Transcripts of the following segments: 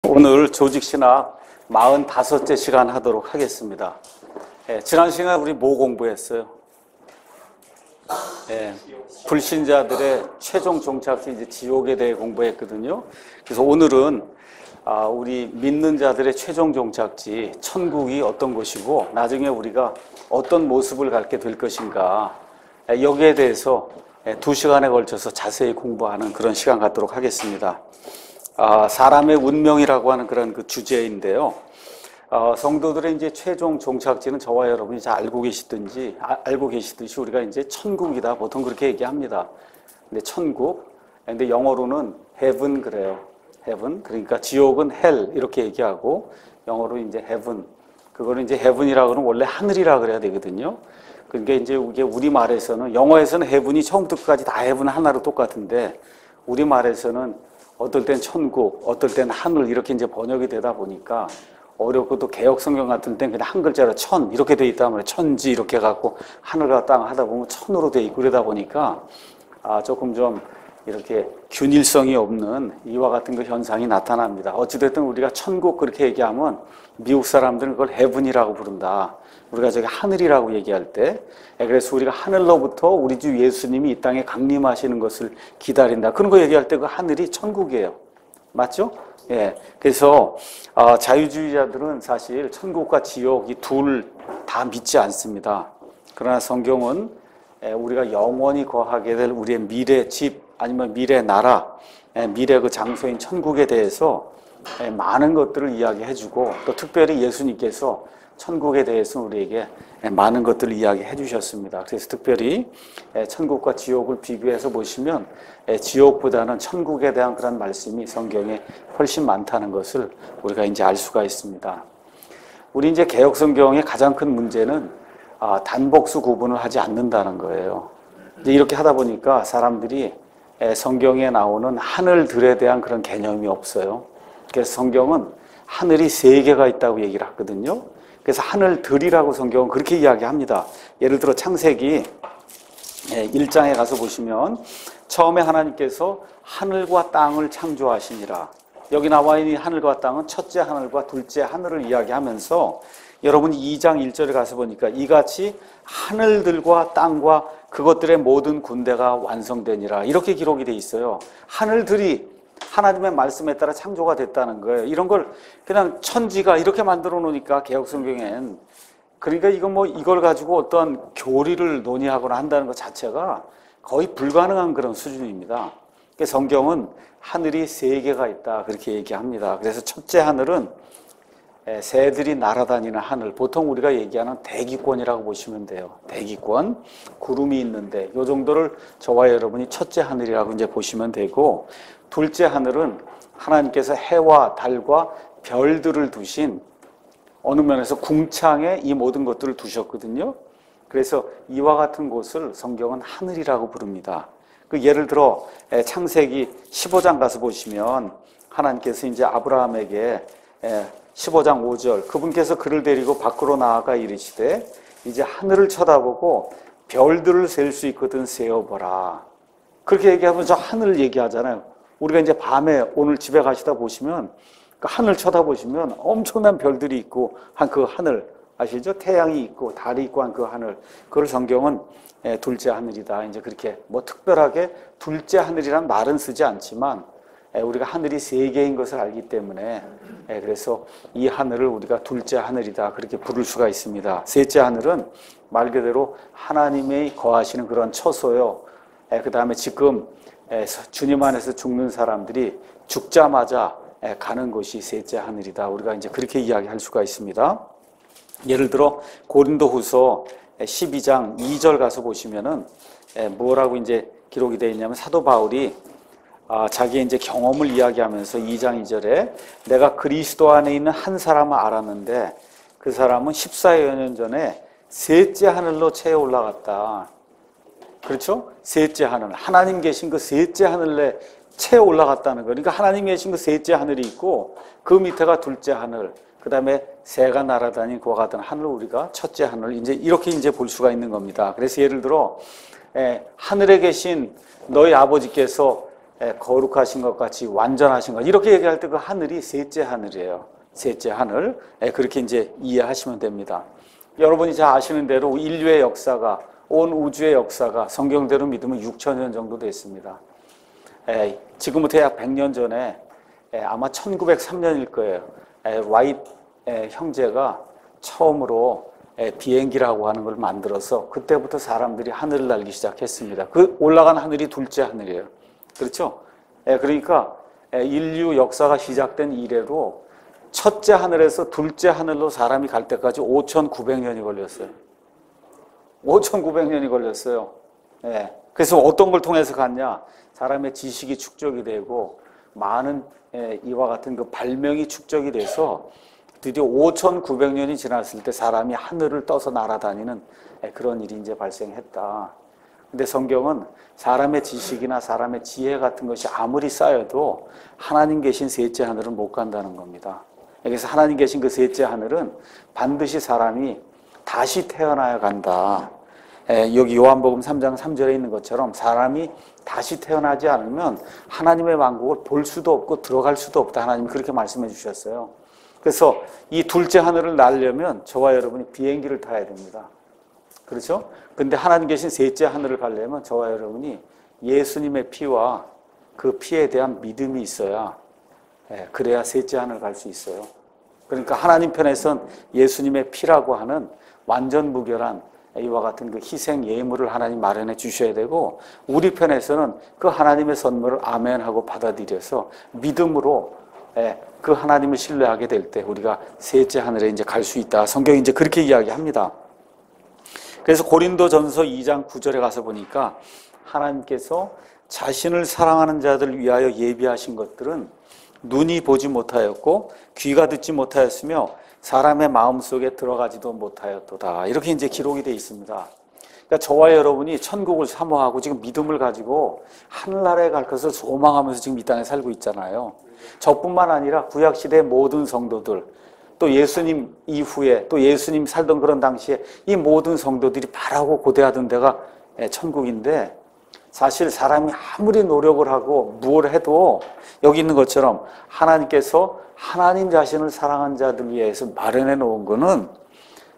오늘 조직신학 45째 시간 하도록 하겠습니다. 지난 시간에 우리 뭐 공부했어요? 불신자들의 최종 종착지 이제 지옥에 대해 공부했거든요. 그래서 오늘은 우리 믿는 자들의 최종 종착지 천국이 어떤 것이고 나중에 우리가 어떤 모습을 갖게 될 것인가, 여기에 대해서 2시간에 걸쳐서 자세히 공부하는 그런 시간 갖도록 하겠습니다. 사람의 운명이라고 하는 그런 그 주제인데요. 성도들의 이제 최종 종착지는 저와 여러분이 잘 알고 계시듯이 우리가 이제 천국이다. 보통 그렇게 얘기합니다. 근데 천국, 근데 영어로는 heaven 그래요. heaven. 그러니까 지옥은 hell 이렇게 얘기하고 영어로 이제 heaven. 그거는 이제 heaven이라고 하면 원래 하늘이라 그래야 되거든요. 그러니까 이제 이게 우리말에서는, 영어에서는 heaven이 처음부터 끝까지 다 heaven 하나로 똑같은데 우리말에서는 어떨 땐 천국, 어떨 땐 하늘 이렇게 이제 번역이 되다 보니까 어렵고, 또 개역 성경 같은 때는 그냥 한 글자로 천 이렇게 돼 있다 말이에요. 천지 이렇게 갖고 하늘과 땅 하다 보면 천으로 돼 있고 그러다 보니까 조금 좀 이렇게 균일성이 없는 이와 같은 그 현상이 나타납니다. 어찌됐든 우리가 천국 그렇게 얘기하면 미국 사람들은 그걸 헤븐이라고 부른다. 우리가 저기 하늘이라고 얘기할 때, 그래서 우리가 하늘로부터 우리 주 예수님이 이 땅에 강림하시는 것을 기다린다. 그런 거 얘기할 때 그 하늘이 천국이에요. 맞죠? 그래서 자유주의자들은 사실 천국과 지옥 이 둘 다 믿지 않습니다. 그러나 성경은 우리가 영원히 거하게 될 우리의 미래 집, 아니면 미래 나라, 미래 그 장소인 천국에 대해서 많은 것들을 이야기해주고, 또 특별히 예수님께서 천국에 대해서 우리에게 많은 것들을 이야기해 주셨습니다. 그래서 특별히 천국과 지옥을 비교해서 보시면 지옥보다는 천국에 대한 그런 말씀이 성경에 훨씬 많다는 것을 우리가 이제 알 수가 있습니다. 우리 이제 개역 성경의 가장 큰 문제는 단복수 구분을 하지 않는다는 거예요. 이제 이렇게 하다 보니까 사람들이 성경에 나오는 하늘들에 대한 그런 개념이 없어요. 그래서 성경은 하늘이 3개가 있다고 얘기를 하거든요. 그래서 하늘들이라고 성경은 그렇게 이야기합니다. 예를 들어 창세기 1장에 가서 보시면 처음에 하나님께서 하늘과 땅을 창조하시니라. 여기 나와 있는 하늘과 땅은 첫째 하늘과 둘째 하늘을 이야기하면서, 여러분이 2장 1절에 가서 보니까 이같이 하늘들과 땅과 그것들의 모든 군대가 완성되니라 이렇게 기록이 돼 있어요. 하늘들이 하나님의 말씀에 따라 창조가 됐다는 거예요. 이런 걸 그냥 천지가 이렇게 만들어 놓으니까 개역 성경엔, 그러니까 이걸 가지고 어떤 교리를 논의하거나 한다는 것 자체가 거의 불가능한 그런 수준입니다. 그러니까 성경은 하늘이 3개가 있다 그렇게 얘기합니다. 그래서 첫째 하늘은 새들이 날아다니는 하늘, 보통 우리가 얘기하는 대기권이라고 보시면 돼요. 대기권, 구름이 있는데 이 정도를 저와 여러분이 첫째 하늘이라고 이제 보시면 되고, 둘째 하늘은 하나님께서 해와 달과 별들을 두신, 어느 면에서 궁창에 이 모든 것들을 두셨거든요. 그래서 이와 같은 곳을 성경은 하늘이라고 부릅니다. 그 예를 들어 창세기 15장 가서 보시면 하나님께서 이제 아브라함에게 15장 5절, 그분께서 그를 데리고 밖으로 나아가 이르시되 이제 하늘을 쳐다보고 별들을 셀 수 있거든 세어보라. 그렇게 얘기하면 저 하늘 얘기하잖아요. 우리가 이제 밤에 오늘 집에 가시다 보시면 그 하늘 쳐다보시면 엄청난 별들이 있고 한 그 하늘 아시죠? 태양이 있고 달이 있고 한 그 하늘, 그걸 성경은 둘째 하늘이다. 이제 그렇게 뭐 특별하게 둘째 하늘이란 말은 쓰지 않지만 우리가 하늘이 3개인 것을 알기 때문에 그래서 이 하늘을 우리가 둘째 하늘이다 그렇게 부를 수가 있습니다. 셋째 하늘은 말 그대로 하나님이 거하시는 그런 처소요. 그 다음에 지금 주님 안에서 죽는 사람들이 죽자마자 가는 곳이 셋째 하늘이다. 우리가 이제 그렇게 이야기할 수가 있습니다. 예를 들어 고린도후서 12장 2절 가서 보시면은 뭐라고 이제 기록이 되어 있냐면, 사도 바울이 자기의 이제 경험을 이야기하면서 2장 2절에 내가 그리스도 안에 있는 한 사람을 알았는데 그 사람은 14여 년 전에 셋째 하늘로 채어 올라갔다. 그렇죠? 셋째 하늘, 하나님 계신 그 셋째 하늘에 채어 올라갔다는 거예요. 그러니까 하나님 계신 그 셋째 하늘이 있고 그 밑에가 둘째 하늘, 그 다음에 새가 날아다니는 그와 같은 하늘, 우리가 첫째 하늘, 이제 이렇게 이제 볼 수가 있는 겁니다. 그래서 예를 들어 하늘에 계신 너희 아버지께서 거룩하신 것 같이 완전하신 것, 이렇게 얘기할 때 그 하늘이 셋째 하늘이에요. 셋째 하늘. 그렇게 이제 이해하시면 됩니다. 여러분이 잘 아시는 대로 인류의 역사가, 온 우주의 역사가 성경대로 믿으면 6,000년 정도 됐습니다. 지금부터 약 100년 전에 아마 1903년일 거예요. 라이트 형제가 처음으로 비행기라고 하는 걸 만들어서 그때부터 사람들이 하늘을 날기 시작했습니다. 그 올라간 하늘이 둘째 하늘이에요. 그렇죠? 그러니까 인류 역사가 시작된 이래로 첫째 하늘에서 둘째 하늘로 사람이 갈 때까지 5,900년이 걸렸어요. 5,900년이 걸렸어요. 그래서 어떤 걸 통해서 갔냐? 사람의 지식이 축적이 되고 많은 이와 같은 그 발명이 축적이 돼서 드디어 5,900년이 지났을 때 사람이 하늘을 떠서 날아다니는 그런 일이 이제 발생했다. 근데 성경은 사람의 지식이나 사람의 지혜 같은 것이 아무리 쌓여도 하나님 계신 셋째 하늘은 못 간다는 겁니다. 그래서 하나님 계신 그 셋째 하늘은 반드시 사람이 다시 태어나야 간다. 여기 요한복음 3장 3절에 있는 것처럼 사람이 다시 태어나지 않으면 하나님의 왕국을 볼 수도 없고 들어갈 수도 없다. 하나님이 그렇게 말씀해 주셨어요. 그래서 이 둘째 하늘을 날려면 저와 여러분이 비행기를 타야 됩니다. 그렇죠? 근데 하나님 계신 셋째 하늘을 가려면 저와 여러분이 예수님의 피와 그 피에 대한 믿음이 있어야, 그래야 셋째 하늘 갈 수 있어요. 그러니까 하나님 편에선 예수님의 피라고 하는 완전 무결한 이와 같은 그 희생 예물을 하나님 마련해 주셔야 되고, 우리 편에서는 그 하나님의 선물을 아멘하고 받아들여서 믿음으로 그 하나님을 신뢰하게 될 때 우리가 셋째 하늘에 이제 갈 수 있다. 성경이 이제 그렇게 이야기합니다. 그래서 고린도전서 2장 9절에 가서 보니까 하나님께서 자신을 사랑하는 자들을 위하여 예비하신 것들은 눈이 보지 못하였고 귀가 듣지 못하였으며 사람의 마음속에 들어가지도 못하였도다. 이렇게 이제 기록이 되어 있습니다. 그러니까 저와 여러분이 천국을 사모하고 지금 믿음을 가지고 하늘나라에 갈 것을 소망하면서 지금 이 땅에 살고 있잖아요. 저뿐만 아니라 구약시대의 모든 성도들, 또 예수님 이후에 또 예수님 살던 그런 당시에 이 모든 성도들이 바라고 고대하던 데가 천국인데, 사실 사람이 아무리 노력을 하고 무엇을 해도 여기 있는 것처럼 하나님께서 하나님 자신을 사랑한 자들 위해서 마련해 놓은 거는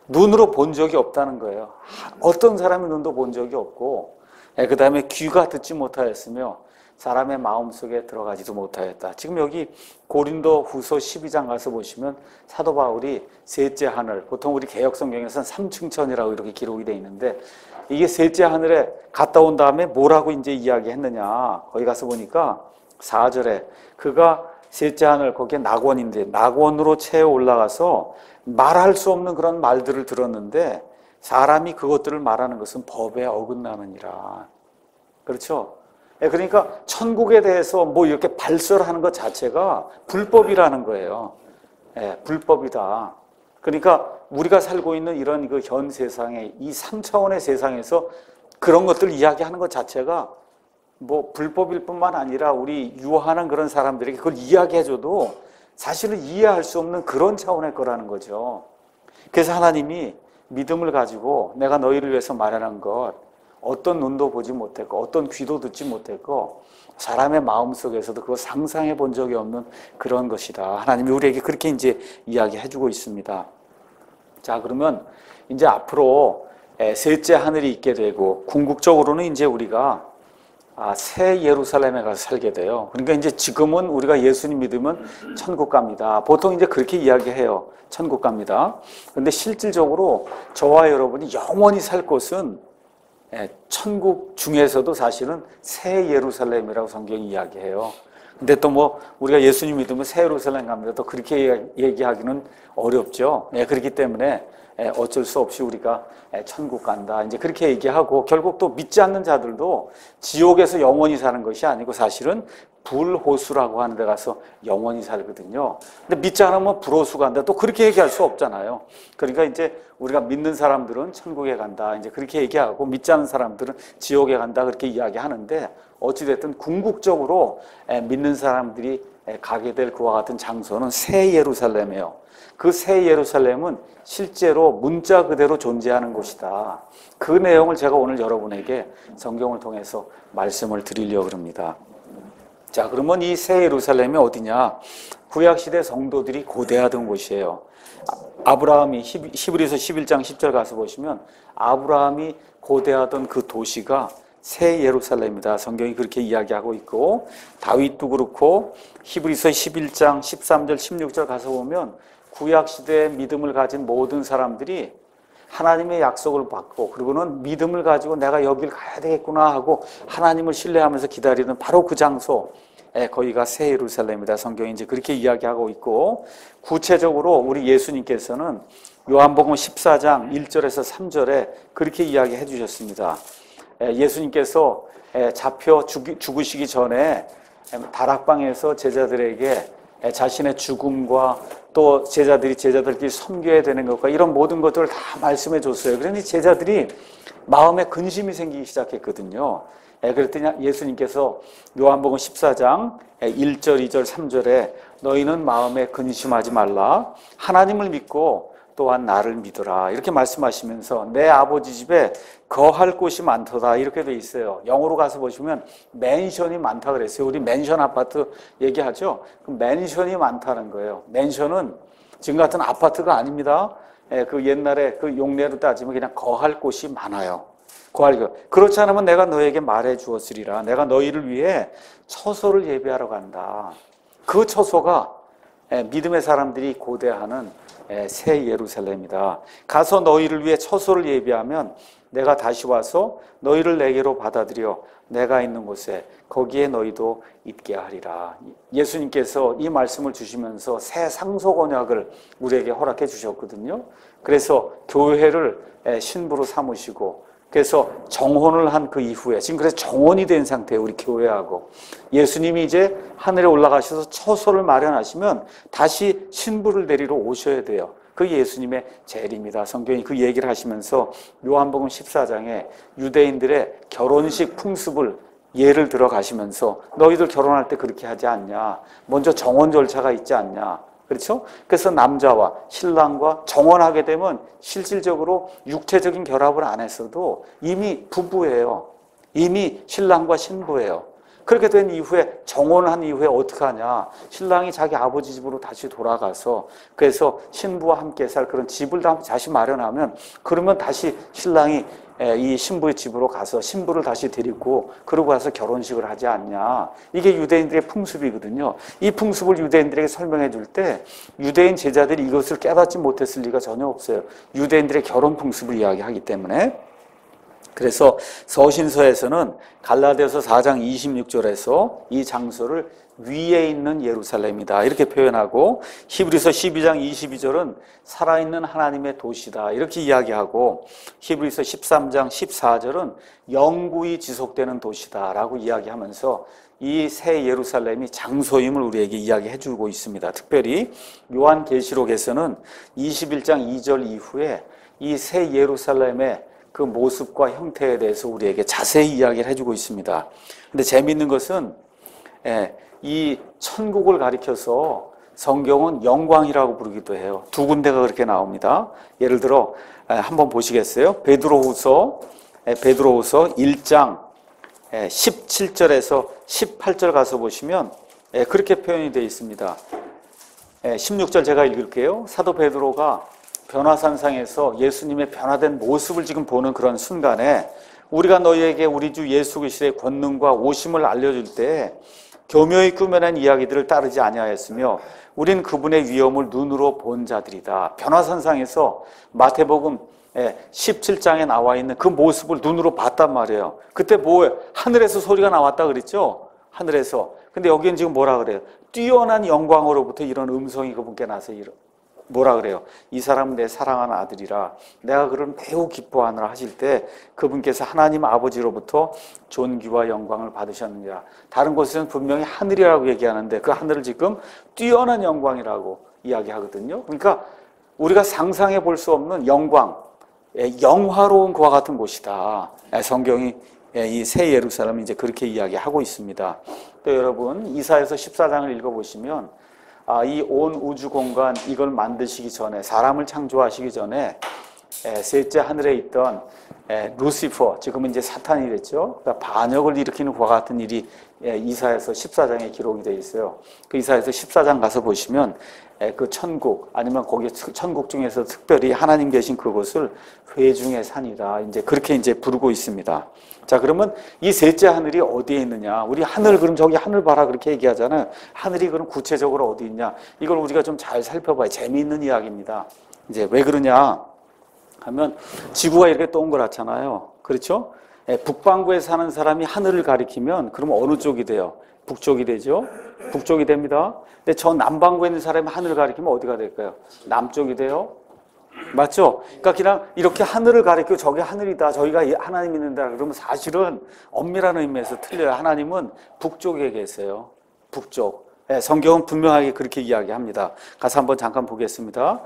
눈으로 본 적이 없다는 거예요. 어떤 사람의 눈도 본 적이 없고, 그 다음에 귀가 듣지 못하였으며 사람의 마음속에 들어가지도 못하였다. 지금 여기 고린도 후서 12장 가서 보시면 사도 바울이 셋째 하늘, 보통 우리 개역성경에서는 삼층천이라고 이렇게 기록이 되어 있는데, 이게 셋째 하늘에 갔다 온 다음에 뭐라고 이제 이야기했느냐. 거기 가서 보니까 4절에 그가 셋째 하늘, 거기에 낙원인데 낙원으로 채워 올라가서 말할 수 없는 그런 말들을 들었는데 사람이 그것들을 말하는 것은 법에 어긋나느니라. 그렇죠? 그러니까 천국에 대해서 뭐 이렇게 발설하는 것 자체가 불법이라는 거예요. 불법이다. 그러니까 우리가 살고 있는 이런 그 현 세상에, 이 3차원의 세상에서 그런 것들 이야기하는 것 자체가 뭐 불법일 뿐만 아니라 우리 유하는 그런 사람들에게 그걸 이야기해줘도 사실은 이해할 수 없는 그런 차원의 거라는 거죠. 그래서 하나님이 믿음을 가지고 내가 너희를 위해서 마련한 것, 어떤 눈도 보지 못했고 어떤 귀도 듣지 못했고 사람의 마음속에서도 그거 상상해 본 적이 없는 그런 것이다. 하나님이 우리에게 그렇게 이제 이야기해 주고 있습니다. 자, 그러면 이제 앞으로 셋째 하늘이 있게 되고 궁극적으로는 이제 우리가 새 예루살렘에 가서 살게 돼요. 그러니까 이제 지금은 우리가 예수님 믿으면 천국 갑니다. 보통 이제 그렇게 이야기해요. 천국 갑니다. 그런데 실질적으로 저와 여러분이 영원히 살 곳은 천국 중에서도 사실은 새 예루살렘이라고 성경이 이야기해요. 근데 또 뭐 우리가 예수님 믿으면 새 예루살렘 갑니다. 또 그렇게 얘기하기는 어렵죠. 그렇기 때문에 어쩔 수 없이 우리가 천국 간다. 이제 그렇게 얘기하고 결국 또 믿지 않는 자들도 지옥에서 영원히 사는 것이 아니고 사실은 불호수라고 하는 데 가서 영원히 살거든요. 근데 믿지 않으면 불호수 간다. 또 그렇게 얘기할 수 없잖아요. 그러니까 이제 우리가 믿는 사람들은 천국에 간다. 이제 그렇게 얘기하고 믿지 않는 사람들은 지옥에 간다. 그렇게 이야기하는데 어찌됐든 궁극적으로 믿는 사람들이 가게 될 그와 같은 장소는 새 예루살렘이에요. 그 새 예루살렘은 실제로 문자 그대로 존재하는 곳이다. 그 내용을 제가 오늘 여러분에게 성경을 통해서 말씀을 드리려고 합니다. 자, 그러면 이 새 예루살렘이 어디냐? 구약시대 성도들이 고대하던 곳이에요. 아브라함이 히브리서 11장 10절 가서 보시면 아브라함이 고대하던 그 도시가 새 예루살렘이다. 성경이 그렇게 이야기하고 있고, 다윗도 그렇고 히브리서 11장 13절 16절 가서 보면 구약시대에 믿음을 가진 모든 사람들이 하나님의 약속을 받고, 그리고는 믿음을 가지고 내가 여길 가야 되겠구나 하고 하나님을 신뢰하면서 기다리는 바로 그 장소, 거기가 새 예루살렘이다. 성경이 이제 그렇게 이야기하고 있고, 구체적으로 우리 예수님께서는 요한복음 14장 1절에서 3절에 그렇게 이야기해 주셨습니다. 예수님께서 잡혀 죽으시기 전에 다락방에서 제자들에게 자신의 죽음과 또 제자들끼리 섬겨야 되는 것과 이런 모든 것들을 다 말씀해 줬어요. 그러니 제자들이 마음에 근심이 생기기 시작했거든요. 그랬더니 예수님께서 요한복음 14장 1절, 2절, 3절에 너희는 마음에 근심하지 말라. 하나님을 믿고 또한 나를 믿어라. 이렇게 말씀하시면서 내 아버지 집에 거할 곳이 많도다. 이렇게 돼 있어요. 영어로 가서 보시면 맨션이 많다 그랬어요. 우리 맨션 아파트 얘기하죠. 그 맨션이 많다는 거예요. 맨션은 지금 같은 아파트가 아닙니다. 그 옛날에 그 용례로 따지면 그냥 거할 곳이 많아요. 그렇지 않으면 내가 너에게 말해 주었으리라. 내가 너희를 위해 처소를 예비하러 간다. 그 처소가 믿음의 사람들이 고대하는 새 예루살렘이다. 가서 너희를 위해 처소를 예비하면 내가 다시 와서 너희를 내게로 받아들여 내가 있는 곳에 거기에 너희도 있게 하리라. 예수님께서 이 말씀을 주시면서 새 상속 언약을 우리에게 허락해 주셨거든요. 그래서 교회를 신부로 삼으시고, 그래서 정혼을 한 그 이후에 지금 그래서 정혼이 된 상태예요. 우리 교회하고 예수님이 이제 하늘에 올라가셔서 처소를 마련하시면 다시 신부를 데리러 오셔야 돼요. 그 예수님의 재림이다. 성경이 그 얘기를 하시면서 요한복음 14장에 유대인들의 결혼식 풍습을 예를 들어 가시면서 너희들 결혼할 때 그렇게 하지 않냐, 먼저 정혼 절차가 있지 않냐, 그렇죠? 그래서 남자와 신랑과 정혼하게 되면 실질적으로 육체적인 결합을 안 했어도 이미 부부예요. 이미 신랑과 신부예요. 그렇게 된 이후에 정혼한 이후에 어떻게 하냐? 신랑이 자기 아버지 집으로 다시 돌아가서 그래서 신부와 함께 살 그런 집을 다시 마련하면, 그러면 다시 신랑이 이 신부의 집으로 가서 신부를 다시 데리고 그러고 와서 결혼식을 하지 않냐. 이게 유대인들의 풍습이거든요. 이 풍습을 유대인들에게 설명해 줄 때 유대인 제자들이 이것을 깨닫지 못했을 리가 전혀 없어요. 유대인들의 결혼 풍습을 이야기하기 때문에. 그래서 서신서에서는 갈라디아서 4장 26절에서 이 장소를 위에 있는 예루살렘이다 이렇게 표현하고, 히브리서 12장 22절은 살아있는 하나님의 도시다 이렇게 이야기하고, 히브리서 13장 14절은 영구히 지속되는 도시다 라고 이야기하면서 이 새 예루살렘이 장소임을 우리에게 이야기해 주고 있습니다. 특별히 요한계시록에서는 21장 2절 이후에 이 새 예루살렘의 그 모습과 형태에 대해서 우리에게 자세히 이야기를 해주고 있습니다. 근데 재미있는 것은 이 천국을 가리켜서 성경은 영광이라고 부르기도 해요. 두 군데가 그렇게 나옵니다. 예를 들어 한번 보시겠어요? 베드로후서 1장 17절에서 18절 가서 보시면 그렇게 표현이 되어 있습니다. 16절 제가 읽을게요. 사도 베드로가 변화산상에서 예수님의 변화된 모습을 지금 보는 그런 순간에 우리가 너희에게 우리 주 예수 그리스도의 권능과 오심을 알려줄 때 교묘히 꾸며낸 이야기들을 따르지 아니하였으며 우린 그분의 위엄을 눈으로 본 자들이다. 변화산상에서 마태복음 17장에 나와 있는 그 모습을 눈으로 봤단 말이에요. 그때 뭐예요? 하늘에서 소리가 나왔다 그랬죠? 하늘에서. 근데 여기는 지금 뭐라 그래요? 뛰어난 영광으로부터 이런 음성이 그분께 나서 뭐라 그래요? 이 사람은 내 사랑하는 아들이라 내가 그를 매우 기뻐하느라 하실 때 그분께서 하나님 아버지로부터 존귀와 영광을 받으셨느니라. 다른 곳에서는 분명히 하늘이라고 얘기하는데 그 하늘을 지금 뛰어난 영광이라고 이야기하거든요. 그러니까 우리가 상상해 볼 수 없는 영광, 영화로운 그와 같은 곳이다. 성경이 이 새 예루살렘이 이제 그렇게 이야기하고 있습니다. 또 여러분 이사야서 14장을 읽어보시면 이 온 우주 공간 이걸 만드시기 전에, 사람을 창조하시기 전에 셋째 하늘에 있던 루시퍼, 지금은 이제 사탄이 됐죠. 그러니까 반역을 일으키는 그와 같은 일이 이사야서 14장에 기록이 되어 있어요. 그 이사야서 14장 가서 보시면 그 천국, 아니면 거기 천국 중에서 특별히 하나님 계신 그곳을 회중의 산이다, 이제 그렇게 이제 부르고 있습니다. 자, 그러면 이 셋째 하늘이 어디에 있느냐? 우리 하늘, 그럼 저기 하늘 봐라 그렇게 얘기하잖아요. 하늘이 그럼 구체적으로 어디 있냐? 이걸 우리가 좀 잘 살펴봐야 재미있는 이야기입니다. 이제 왜 그러냐 하면 지구가 이렇게 동그랗잖아요. 그렇죠? 북반구에 사는 사람이 하늘을 가리키면 그러면 어느 쪽이 돼요? 북쪽이 되죠? 북쪽이 됩니다. 근데 저 남반구에 있는 사람이 하늘을 가리키면 어디가 될까요? 남쪽이 돼요? 맞죠? 그러니까 그냥 이렇게 하늘을 가리키고 저게 하늘이다, 저기가 하나님 있는다 그러면 사실은 엄밀한 의미에서 틀려요. 하나님은 북쪽에 계세요. 북쪽. 성경은 분명하게 그렇게 이야기합니다. 가서 한번 잠깐 보겠습니다.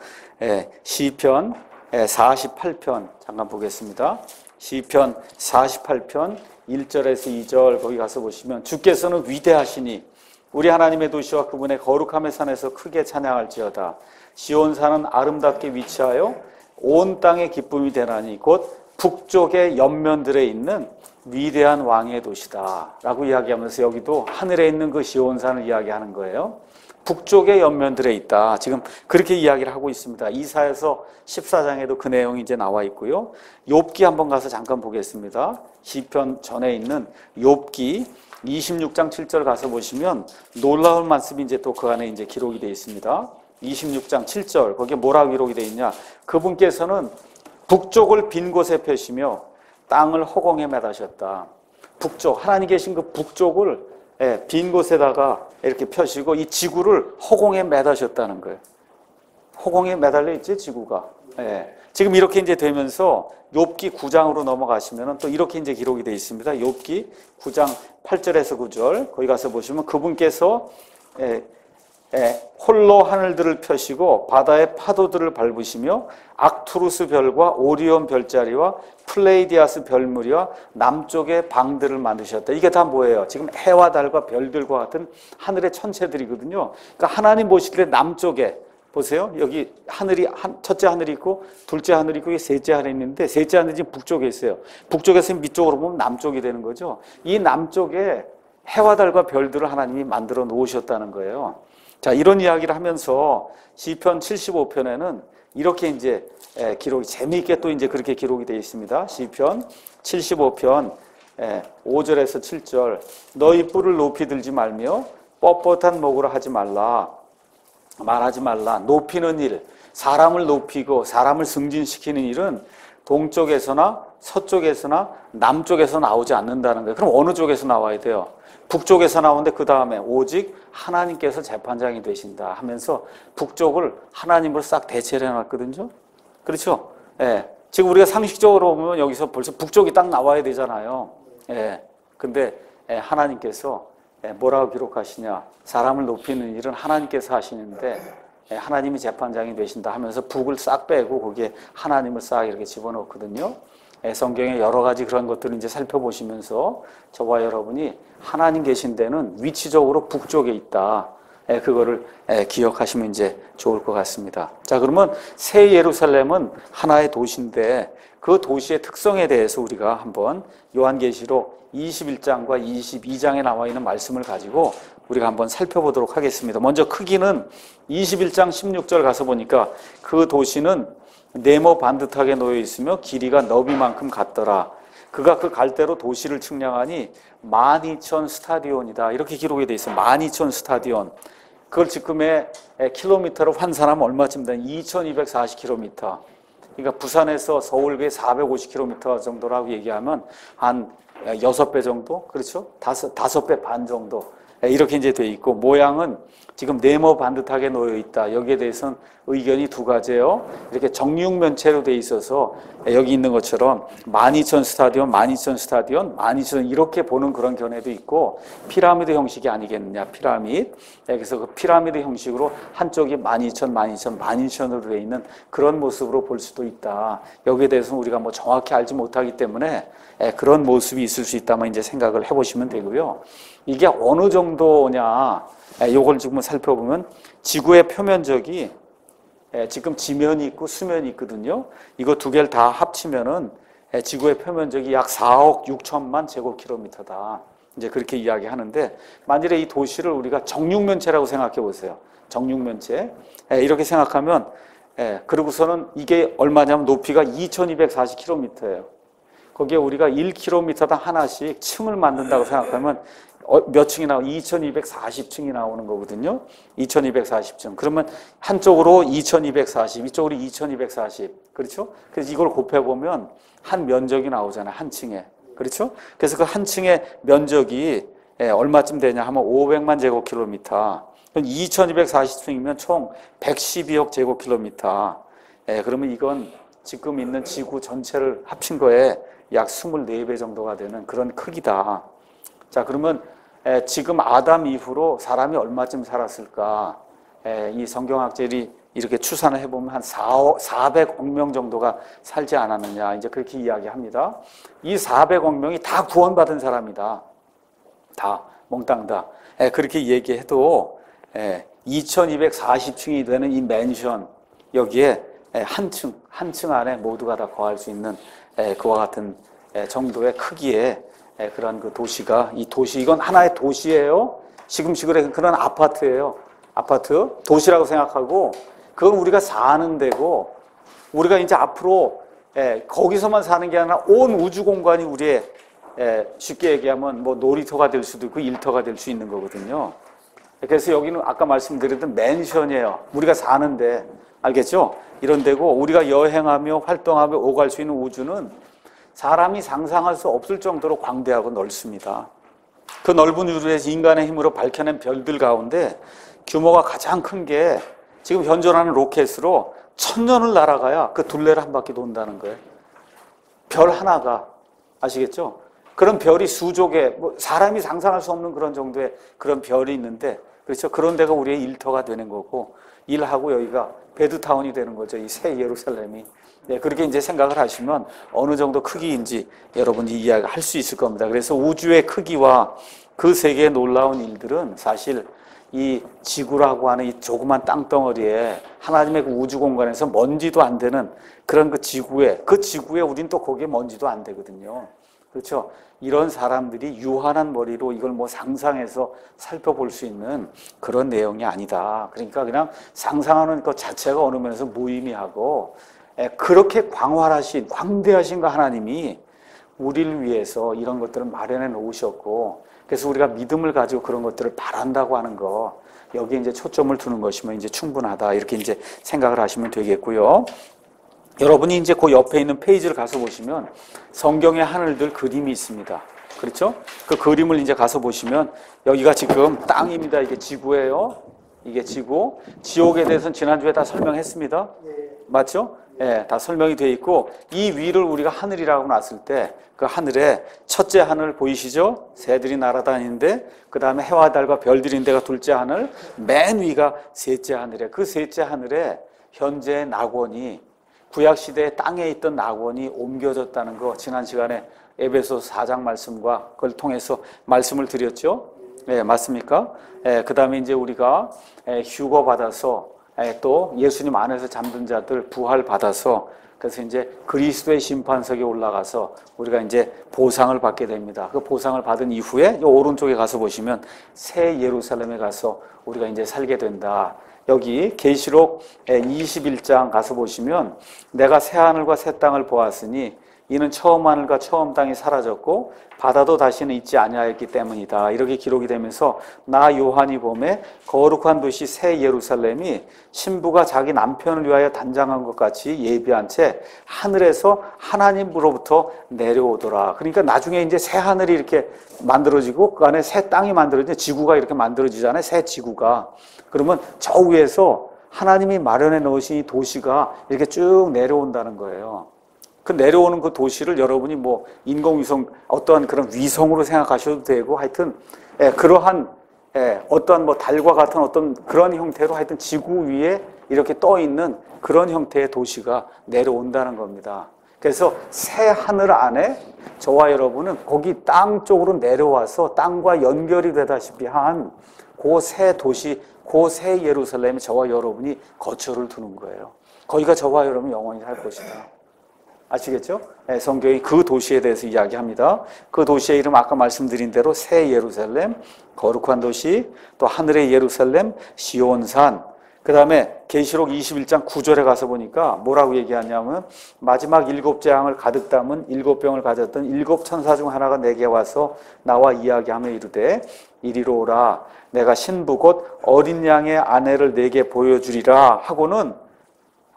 시편 48편 잠깐 보겠습니다. 시편 48편 1절에서 2절 거기 가서 보시면, 주께서는 위대하시니 우리 하나님의 도시와 그분의 거룩함의 산에서 크게 찬양할지어다. 시온산은 아름답게 위치하여 온 땅의 기쁨이 되나니 곧 북쪽의 옆면들에 있는 위대한 왕의 도시다 라고 이야기하면서, 여기도 하늘에 있는 그 시온산을 이야기하는 거예요. 북쪽의 옆면들에 있다, 지금 그렇게 이야기를 하고 있습니다. 이사야서 14장에도 그 내용이 이제 나와 있고요. 욥기 한번 가서 잠깐 보겠습니다. 시편 전에 있는 욥기 26장 7절 가서 보시면 놀라운 말씀이 이제 또 그 안에 이제 기록이 되어 있습니다. 26장 7절 거기에 뭐라고 기록이 되어 있냐? 그분께서는 북쪽을 빈 곳에 펴시며 땅을 허공에 매다셨다. 북쪽, 하나님 계신 그 북쪽을 빈 곳에다가 이렇게 펴시고 이 지구를 허공에 매다셨다는 거예요. 허공에 매달려 있지, 지구가. 지금 이렇게 이제 되면서 욥기 9장으로 넘어가시면 또 이렇게 이제 기록이 되어 있습니다. 욥기 9장 8절에서 9절 거기 가서 보시면, 그분께서 홀로 하늘들을 펴시고 바다의 파도들을 밟으시며 악투루스 별과 오리온 별자리와 플레이디아스 별무리와 남쪽의 방들을 만드셨다. 이게 다 뭐예요? 지금 해와 달과 별들과 같은 하늘의 천체들이거든요. 그러니까 하나님 보실 때 남쪽에 보세요. 여기 하늘이 첫째 하늘이 있고 둘째 하늘이 있고 셋째 하늘이 있는데, 셋째 하늘이 지금 북쪽에 있어요. 북쪽에서 밑쪽으로 보면 남쪽이 되는 거죠. 이 남쪽에 해와 달과 별들을 하나님이 만들어 놓으셨다는 거예요. 자, 이런 이야기를 하면서 시편 75편에는 이렇게 이제 기록이 재미있게 또 이제 그렇게 기록이 되어 있습니다. 시편 75편 5절에서 7절, 너희 뿔을 높이 들지 말며 뻣뻣한 목으로 말하지 말라. 높이는 일, 사람을 높이고 사람을 승진시키는 일은 동쪽에서나 서쪽에서나 남쪽에서 나오지 않는다는 거예요. 그럼 어느 쪽에서 나와야 돼요? 북쪽에서 나오는데 그 다음에 오직 하나님께서 재판장이 되신다 하면서 북쪽을 하나님으로 싹 대체를 해놨거든요. 그렇죠? 지금 우리가 상식적으로 보면 여기서 벌써 북쪽이 딱 나와야 되잖아요. 근데 하나님께서 뭐라고 기록하시냐? 사람을 높이는 일은 하나님께서 하시는데 하나님이 재판장이 되신다 하면서 북을 싹 빼고 거기에 하나님을 싹 이렇게 집어넣거든요. 성경에 여러 가지 그런 것들을 이제 살펴보시면서 저와 여러분이 하나님 계신 데는 위치적으로 북쪽에 있다, 그거를 기억하시면 이제 좋을 것 같습니다. 자, 그러면 새 예루살렘은 하나의 도시인데 그 도시의 특성에 대해서 우리가 한번 요한계시록 21장과 22장에 나와 있는 말씀을 가지고 우리가 한번 살펴보도록 하겠습니다. 먼저 크기는 21장 16절 가서 보니까 그 도시는 네모 반듯하게 놓여 있으며 길이가 너비만큼 같더라. 그가 그 갈대로 도시를 측량하니 12,000 스타디온이다. 이렇게 기록이 되어 있어요. 12,000 스타디온. 그걸 지금의 킬로미터로 환산하면 얼마쯤 되냐? 2,240km. 그러니까 부산에서 서울에 450km 정도라고 얘기하면 한 6배 정도? 그렇죠? 5배 반 정도. 이렇게 이제 돼 있고, 모양은 지금 네모 반듯하게 놓여 있다. 여기에 대해서는 의견이 두 가지예요. 이렇게 정육면체로 돼 있어서 여기 있는 것처럼 12,000 스타디온, 12,000 스타디온, 12,000 이렇게 보는 그런 견해도 있고, 피라미드 형식이 아니겠느냐, 피라미드. 그래서 그 피라미드 형식으로 한쪽이 12,000, 12,000, 12,000으로 돼 있는 그런 모습으로 볼 수도 있다. 여기에 대해서는 우리가 뭐 정확히 알지 못하기 때문에 그런 모습이 있을 수 있다면 이제 생각을 해보시면 되고요. 이게 어느 정도냐, 요걸 지금 살펴보면 지구의 표면적이 지금 지면이 있고 수면이 있거든요. 이거 두 개를 다 합치면은 지구의 표면적이 약 4억 6천만 제곱킬로미터다. 이제 그렇게 이야기하는데, 만일에 이 도시를 우리가 정육면체라고 생각해 보세요. 정육면체. 이렇게 생각하면, 그러고서는 이게 얼마냐면 높이가 2240km예요. 거기에 우리가 1km당 하나씩 층을 만든다고 생각하면 몇 층이 나오고 2240층이 나오는 거거든요. 2240층. 그러면 한쪽으로 2240, 이쪽으로 2240. 그렇죠? 그래서 이걸 곱해보면 한 면적이 나오잖아요. 한 층에. 그렇죠? 그래서 그 한 층의 면적이 얼마쯤 되냐 하면 500만 제곱킬로미터. 2240층이면 총 112억 제곱킬로미터. 그러면 이건 지금 있는 지구 전체를 합친 거에 약 24배 정도가 되는 그런 크기다. 자, 그러면 지금 아담 이후로 사람이 얼마쯤 살았을까? 이 성경학자들이 이렇게 추산을 해보면 한 400억 명 정도가 살지 않았느냐, 이제 그렇게 이야기합니다. 이 400억 명이 다 구원받은 사람이다. 다, 몽땅 다. 그렇게 얘기해도 2240층이 되는 이 맨션, 여기에 한 층 안에 모두가 다 거할 수 있는 그와 같은 정도의 크기의 그런 그 도시가, 이 도시, 이건 하나의 도시예요. 시금시금의 그런 아파트예요. 아파트, 도시라고 생각하고, 그건 우리가 사는 데고, 우리가 이제 앞으로 거기서만 사는 게 아니라 온 우주 공간이 우리의 쉽게 얘기하면 뭐 놀이터가 될 수도 있고 일터가 될 수 있는 거거든요. 그래서 여기는 아까 말씀드렸던 맨션이에요. 우리가 사는데, 알겠죠? 이런 데고, 우리가 여행하며 활동하며 오갈 수 있는 우주는 사람이 상상할 수 없을 정도로 광대하고 넓습니다. 그 넓은 우주에서 인간의 힘으로 밝혀낸 별들 가운데 규모가 가장 큰 게 지금 현존하는 로켓으로 1000년을 날아가야 그 둘레를 한 바퀴 돈다는 거예요. 별 하나가, 아시겠죠? 그런 별이 수조 개, 뭐 사람이 상상할 수 없는 그런 정도의 그런 별이 있는데, 그렇죠? 그런 데가 우리의 일터가 되는 거고, 일하고 여기가 베드타운이 되는 거죠. 이 새 예루살렘이. 그렇게 이제 생각을 하시면 어느 정도 크기인지 여러분이 이해할 수 있을 겁니다. 그래서 우주의 크기와 그 세계의 놀라운 일들은 사실 이 지구라고 하는 이 조그만 땅덩어리에 하나님의 그 우주 공간에서 먼지도 안 되는 그런 그 지구에 우린 또 거기에 먼지도 안 되거든요. 그렇죠? 이런 사람들이 유한한 머리로 이걸 뭐 상상해서 살펴볼 수 있는 그런 내용이 아니다. 그러니까 그냥 상상하는 것 자체가 어느 면에서 무의미하고, 그렇게 광대하신 그 하나님이 우리를 위해서 이런 것들을 마련해 놓으셨고, 그래서 우리가 믿음을 가지고 그런 것들을 바란다고 하는 거, 여기에 이제 초점을 두는 것이면 이제 충분하다. 이렇게 이제 생각을 하시면 되겠고요. 여러분이 이제 그 옆에 있는 페이지를 가서 보시면 성경의 하늘들 그림이 있습니다. 그렇죠? 그 그림을 이제 가서 보시면 여기가 지금 땅입니다. 이게 지구예요. 이게 지구. 지옥에 대해서는 지난주에 다 설명했습니다. 맞죠? 다 설명이 되어 있고, 이 위를 우리가 하늘이라고 놨을 때 그 하늘에 첫째 하늘 보이시죠? 새들이 날아다니는데, 그 다음에 해와 달과 별들이 있는 데가 둘째 하늘, 맨 위가 셋째 하늘에, 그 셋째 하늘에 현재 낙원이, 구약시대에 땅에 있던 낙원이 옮겨졌다는 거 지난 시간에 에베소서 4장 말씀과 그걸 통해서 말씀을 드렸죠. 맞습니까? 그 다음에 이제 우리가 휴거 받아서 또 예수님 안에서 잠든 자들 부활 받아서, 그래서 이제 그리스도의 심판석에 올라가서 우리가 이제 보상을 받게 됩니다. 그 보상을 받은 이후에 이 오른쪽에 가서 보시면 새 예루살렘에 가서 우리가 이제 살게 된다. 여기 계시록 21장 가서 보시면 내가 새 하늘과 새 땅을 보았으니 이는 처음 하늘과 처음 땅이 사라졌고 바다도 다시는 있지 아니하였기 때문이다. 이렇게 기록이 되면서 나 요한이 보매 거룩한 도시 새 예루살렘이 신부가 자기 남편을 위하여 단장한 것 같이 예비한 채 하늘에서 하나님으로부터 내려오더라. 그러니까 나중에 이제 새 하늘이 이렇게 만들어지고 그 안에 새 땅이 만들어지고 지구가 이렇게 만들어지잖아요. 새 지구가. 그러면 저 위에서 하나님이 마련해 놓으신 이 도시가 이렇게 쭉 내려온다는 거예요. 그 내려오는 그 도시를 여러분이 뭐 인공위성 어떠한 그런 위성으로 생각하셔도 되고, 하여튼 그러한 어떠한 뭐 달과 같은 어떤 그런 형태로 하여튼 지구 위에 이렇게 떠 있는 그런 형태의 도시가 내려온다는 겁니다. 그래서 새 하늘 안에 저와 여러분은 거기 땅 쪽으로 내려와서 땅과 연결이 되다시피 한 그 새 도시, 그 새 예루살렘에 저와 여러분이 거처를 두는 거예요. 거기가 저와 여러분 영원히 살 것이다. 아시겠죠? 네, 성경이 그 도시에 대해서 이야기합니다. 그 도시의 이름 아까 말씀드린 대로 새 예루살렘, 거룩한 도시, 또 하늘의 예루살렘, 시온산. 그 다음에 계시록 21장 9절에 가서 보니까 뭐라고 얘기하냐면 마지막 7재앙을 가득 담은 7병을 가졌던 7천사 중 하나가 내게 와서 나와 이야기하며 이르되 이리로 오라 내가 신부 곧 어린 양의 아내를 내게 보여주리라 하고는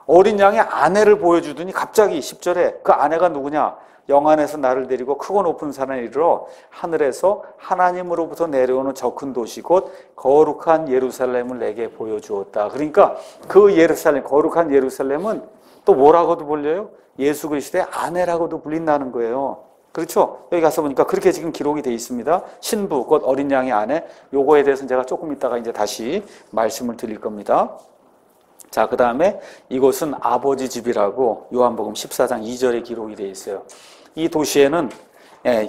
어린 양의 아내를 보여주더니 갑자기 10절에 그 아내가 누구냐? 영안에서 나를 데리고 크고 높은 산에 이르러 하늘에서 하나님으로부터 내려오는 저 큰 도시 곧 거룩한 예루살렘을 내게 보여주었다. 그러니까 그 예루살렘, 거룩한 예루살렘은 또 뭐라고도 불려요? 예수 그리스도의 아내라고도 불린다는 거예요. 그렇죠? 여기 가서 보니까 그렇게 지금 기록이 되어 있습니다. 신부 곧 어린 양의 아내. 요거에 대해서는 제가 조금 이따가 이제 다시 말씀을 드릴 겁니다. 자, 그 다음에 이곳은 아버지 집이라고 요한복음 14장 2절에 기록이 되어 있어요. 이 도시에는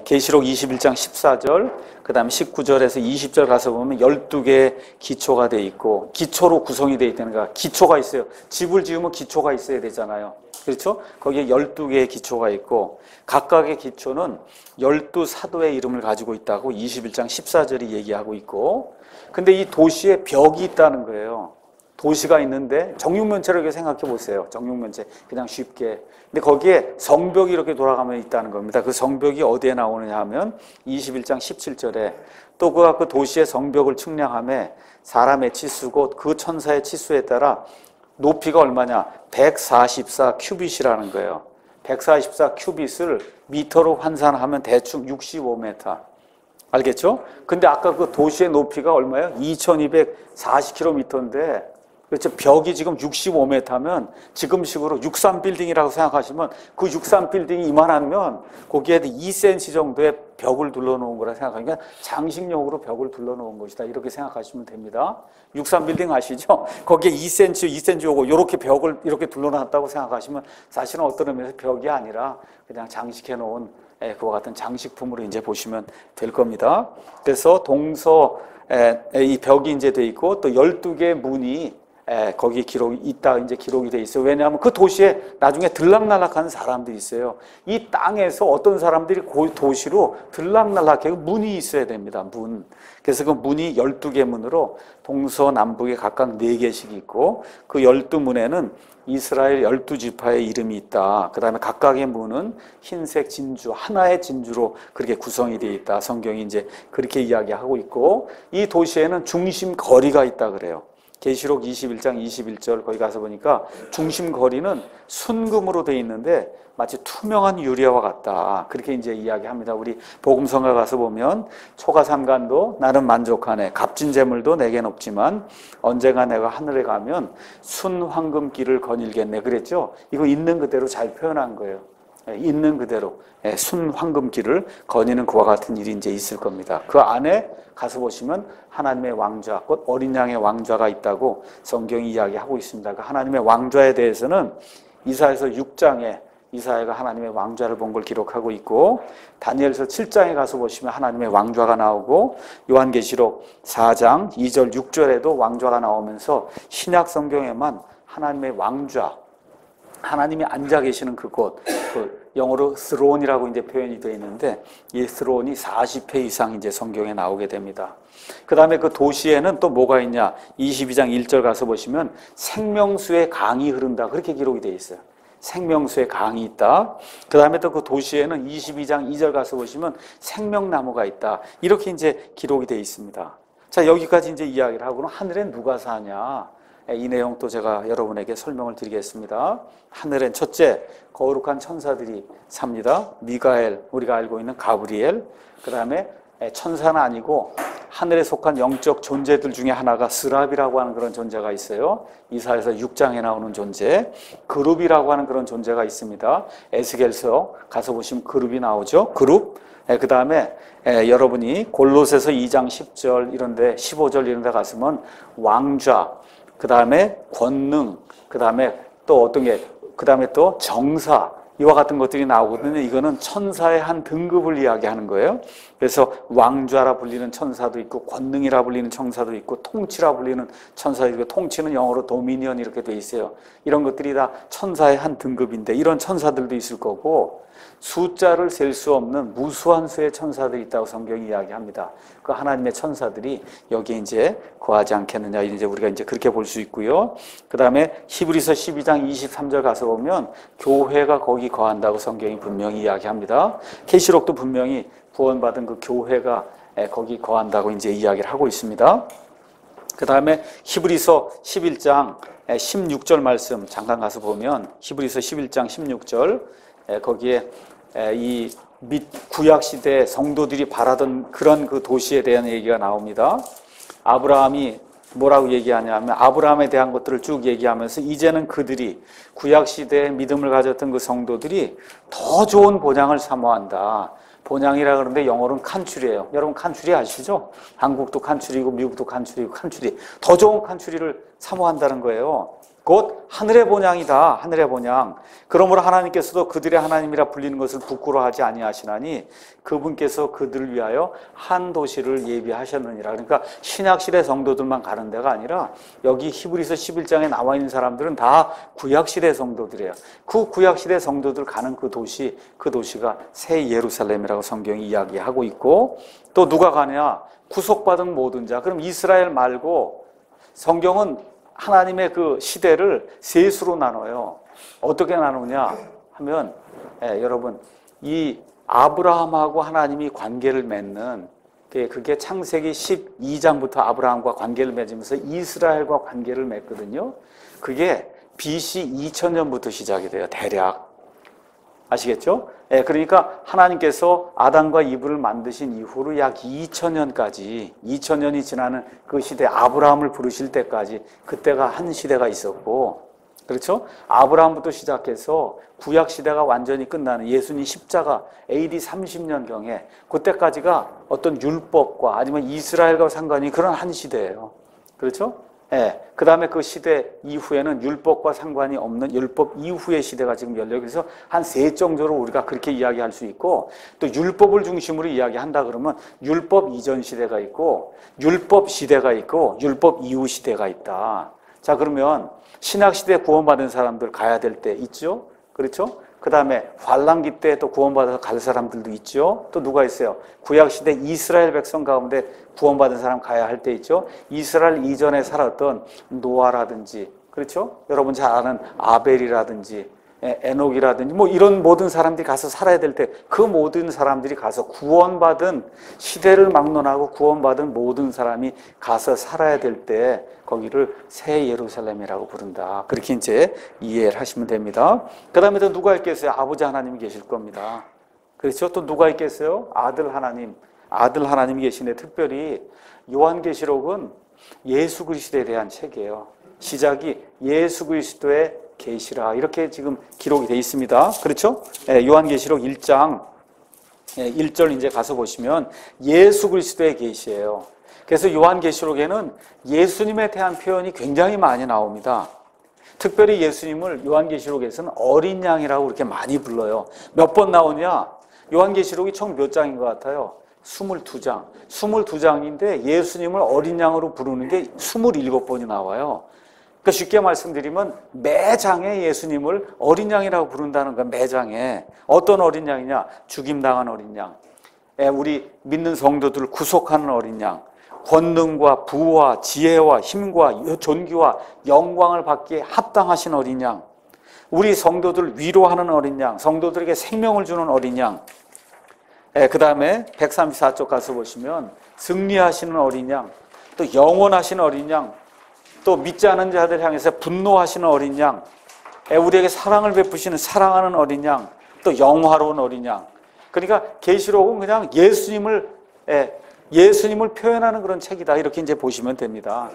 계시록 21장 14절, 그 다음에 19절에서 20절 가서 보면 12개의 기초가 되어 있고 기초로 구성이 되어 있다는 거야. 기초가 있어요. 집을 지으면 기초가 있어야 되잖아요. 그렇죠? 거기에 12개의 기초가 있고 각각의 기초는 12사도의 이름을 가지고 있다고 21장 14절이 얘기하고 있고 근데 이 도시에 벽이 있다는 거예요. 도시가 있는데 정육면체로 이렇게 생각해 보세요. 정육면체 그냥 쉽게. 근데 거기에 성벽이 이렇게 돌아가면 있다는 겁니다. 그 성벽이 어디에 나오느냐 하면 21장 17절에 또 그가 그 도시의 성벽을 측량하며 사람의 치수 곧 그 천사의 치수에 따라 높이가 얼마냐? 144 큐빗이라는 거예요. 144 큐빗을 미터로 환산하면 대충 65m. 알겠죠? 근데 아까 그 도시의 높이가 얼마예요? 2240km인데 그렇죠. 벽이 지금 65m면 지금식으로 63빌딩이라고 생각하시면 그 63빌딩이 이만하면 거기에 2cm 정도의 벽을 둘러놓은 거라 생각하니까 장식용으로 벽을 둘러놓은 것이다. 이렇게 생각하시면 됩니다. 63빌딩 아시죠? 거기에 2cm 요거 이렇게 벽을 이렇게 둘러놨다고 생각하시면 사실은 어떤 의미에서 벽이 아니라 그냥 장식해 놓은 그와 같은 장식품으로 이제 보시면 될 겁니다. 그래서 동서 이 벽이 이제 돼 있고 또 12개의 문이 거기 기록이 있다 이제 기록이 돼 있어요. 왜냐하면 그 도시에 나중에 들락날락하는 사람들이 있어요. 이 땅에서 어떤 사람들이 그 도시로 들락날락해서 문이 있어야 됩니다. 문. 그래서 그 문이 12개 문으로 동서남북에 각각 4개씩 있고 그 12문에는 이스라엘 12지파의 이름이 있다. 그 다음에 각각의 문은 흰색 진주, 하나의 진주로 그렇게 구성이 되어 있다. 성경이 이제 그렇게 이야기하고 있고 이 도시에는 중심 거리가 있다 그래요. 계시록 21장 21절 거기 가서 보니까 중심 거리는 순금으로 되어 있는데 마치 투명한 유리와 같다. 그렇게 이제 이야기합니다. 우리 복음성가 가서 보면 초가삼간도 나는 만족하네. 값진 재물도 내겐 없지만 언젠가 내가 하늘에 가면 순황금길을 거닐겠네. 그랬죠? 이거 있는 그대로 잘 표현한 거예요. 있는 그대로 순황금길을 거니는 그와 같은 일이 이제 있을 겁니다. 그 안에 가서 보시면 하나님의 왕좌, 곧 어린 양의 왕좌가 있다고 성경이 이야기하고 있습니다. 그 하나님의 왕좌에 대해서는 이사야서 6장에 이사야가 하나님의 왕좌를 본 걸 기록하고 있고 다니엘서 7장에 가서 보시면 하나님의 왕좌가 나오고 요한계시록 4장 2절 6절에도 왕좌가 나오면서 신약 성경에만 하나님의 왕좌 하나님이 앉아 계시는 그곳, 그 영어로 스론이라고 이제 표현이 되어 있는데 이 스론이 40회 이상 이제 성경에 나오게 됩니다. 그 다음에 그 도시에는 또 뭐가 있냐? 22장 1절 가서 보시면 생명수의 강이 흐른다. 그렇게 기록이 되어 있어요. 생명수의 강이 있다. 그 다음에 또 그 도시에는 22장 2절 가서 보시면 생명나무가 있다. 이렇게 이제 기록이 되어 있습니다. 자, 여기까지 이제 이야기를 하고는 하늘엔 누가 사냐? 이 내용 또 제가 여러분에게 설명을 드리겠습니다. 하늘엔 첫째, 거룩한 천사들이 삽니다. 미가엘, 우리가 알고 있는 가브리엘. 그 다음에 천사는 아니고 하늘에 속한 영적 존재들 중에 하나가 스랍이라고 하는 그런 존재가 있어요. 이사야서 6장에 나오는 존재. 그룹이라고 하는 그런 존재가 있습니다. 에스겔서 가서 보시면 그룹이 나오죠. 그룹. 그 다음에 여러분이 골로새서 2장 10절 이런데 15절 이런데 가시면 왕좌, 그 다음에 권능, 그 다음에 또 어떤 게, 그 다음에 또 정사, 이와 같은 것들이 나오거든요. 이거는 천사의 한 등급을 이야기하는 거예요. 그래서 왕좌라 불리는 천사도 있고 권능이라 불리는 천사도 있고 통치라 불리는 천사도 있고 통치는 영어로 도미니언 이렇게 돼 있어요. 이런 것들이 다 천사의 한 등급인데 이런 천사들도 있을 거고 숫자를 셀 수 없는 무수한 수의 천사들이 있다고 성경이 이야기합니다. 그 하나님의 천사들이 여기에 이제 거하지 않겠느냐 이제 우리가 이제 그렇게 볼 수 있고요. 그 다음에 히브리서 12장 23절 가서 보면 교회가 거기 거한다고 성경이 분명히 이야기합니다. 계시록도 분명히 구원받은 그 교회가 거기 거한다고 이제 이야기를 하고 있습니다. 그 다음에 히브리서 11장 16절 말씀 잠깐 가서 보면 히브리서 11장 16절 거기에 이 구약 시대 성도들이 바라던 그런 그 도시에 대한 얘기가 나옵니다. 아브라함이 뭐라고 얘기하냐면 아브라함에 대한 것들을 쭉 얘기하면서 이제는 그들이 구약 시대에 믿음을 가졌던 그 성도들이 더 좋은 본향을 사모한다. 본향이라 그러는데 영어로는 칸츄리예요. 여러분 칸츄리 아시죠? 한국도 칸츄리고 미국도 칸츄리고 칸츄리. 더 좋은 칸츄리를 사모한다는 거예요. 곧 하늘의 본향이다. 하늘의 본향. 그러므로 하나님께서도 그들의 하나님이라 불리는 것을 부끄러워하지 아니하시나니 그분께서 그들을 위하여 한 도시를 예비하셨느니라. 그러니까 신약시대 성도들만 가는 데가 아니라 여기 히브리서 11장에 나와 있는 사람들은 다 구약시대 성도들이에요. 그 구약시대 성도들 가는 그 도시가 새 예루살렘이라고 성경이 이야기하고 있고 또 누가 가냐? 구속받은 모든 자. 그럼 이스라엘 말고 성경은 하나님의 그 시대를 세 수로 나눠요. 어떻게 나누냐 하면 여러분 이 아브라함하고 하나님이 관계를 맺는 그게 창세기 12장부터 아브라함과 관계를 맺으면서 이스라엘과 관계를 맺거든요. 그게 BC 2000년부터 시작이 돼요. 대략 아시겠죠? 그러니까 하나님께서 아담과 이브를 만드신 이후로 약 2000년이 지나는 그 시대 아브라함을 부르실 때까지 그때가 한 시대가 있었고 그렇죠? 아브라함부터 시작해서 구약 시대가 완전히 끝나는 예수님 십자가 AD 30년경에 그때까지가 어떤 율법과 아니면 이스라엘과 상관이 그런 한 시대예요. 그렇죠? 그 다음에 그 시대 이후에는 율법과 상관이 없는 율법 이후의 시대가 지금 열려요. 그래서 한 세 정도로 우리가 그렇게 이야기할 수 있고 또 율법을 중심으로 이야기한다 그러면 율법 이전 시대가 있고 율법 시대가 있고 율법 이후 시대가 있다. 자 그러면 신약시대 구원받은 사람들 가야 될 때 있죠? 그렇죠? 그 다음에 환란기 때 또 구원받아서 갈 사람들도 있죠. 또 누가 있어요? 구약시대 이스라엘 백성 가운데 구원받은 사람 가야 할 때 있죠. 이스라엘 이전에 살았던 노아라든지 그렇죠? 여러분 잘 아는 아벨이라든지 에녹이라든지 뭐 이런 모든 사람들이 가서 살아야 될 때 그 모든 사람들이 가서 구원받은 시대를 막론하고 구원받은 모든 사람이 가서 살아야 될 때 거기를 새 예루살렘이라고 부른다. 그렇게 이제 이해를 하시면 됩니다. 그 다음에 또 누가 있겠어요? 아버지 하나님이 계실 겁니다. 그렇죠? 또 누가 있겠어요? 아들 하나님이 계시는데 특별히 요한계시록은 예수 그리스도에 대한 책이에요. 시작이 예수 그리스도의 계시라 이렇게 지금 기록이 되어 있습니다. 그렇죠? 요한계시록 1장 1절 이제 가서 보시면 예수 그리스도의 계시예요. 그래서 요한계시록에는 예수님에 대한 표현이 굉장히 많이 나옵니다. 특별히 예수님을 요한계시록에서는 어린 양이라고 그렇게 많이 불러요. 몇 번 나오냐? 요한계시록이 총 몇 장인 것 같아요? 22장. 22장인데 예수님을 어린 양으로 부르는 게 27번이 나와요. 그러니까 쉽게 말씀드리면 매장에 예수님을 어린 양이라고 부른다는 거야. 매장에. 어떤 어린 양이냐? 죽임당한 어린 양. 우리 믿는 성도들을 구속하는 어린 양. 권능과 부와 지혜와 힘과 존귀와 영광을 받기에 합당하신 어린 양. 우리 성도들을 위로하는 어린 양. 성도들에게 생명을 주는 어린 양. 그 다음에 134쪽 가서 보시면 승리하시는 어린 양. 또 영원하신 어린 양. 또 믿지 않은 자들 향해서 분노하시는 어린 양, 우리에게 사랑을 베푸시는 사랑하는 어린 양, 또 영화로운 어린 양. 그러니까 계시록은 그냥 예수님을 표현하는 그런 책이다 이렇게 이제 보시면 됩니다.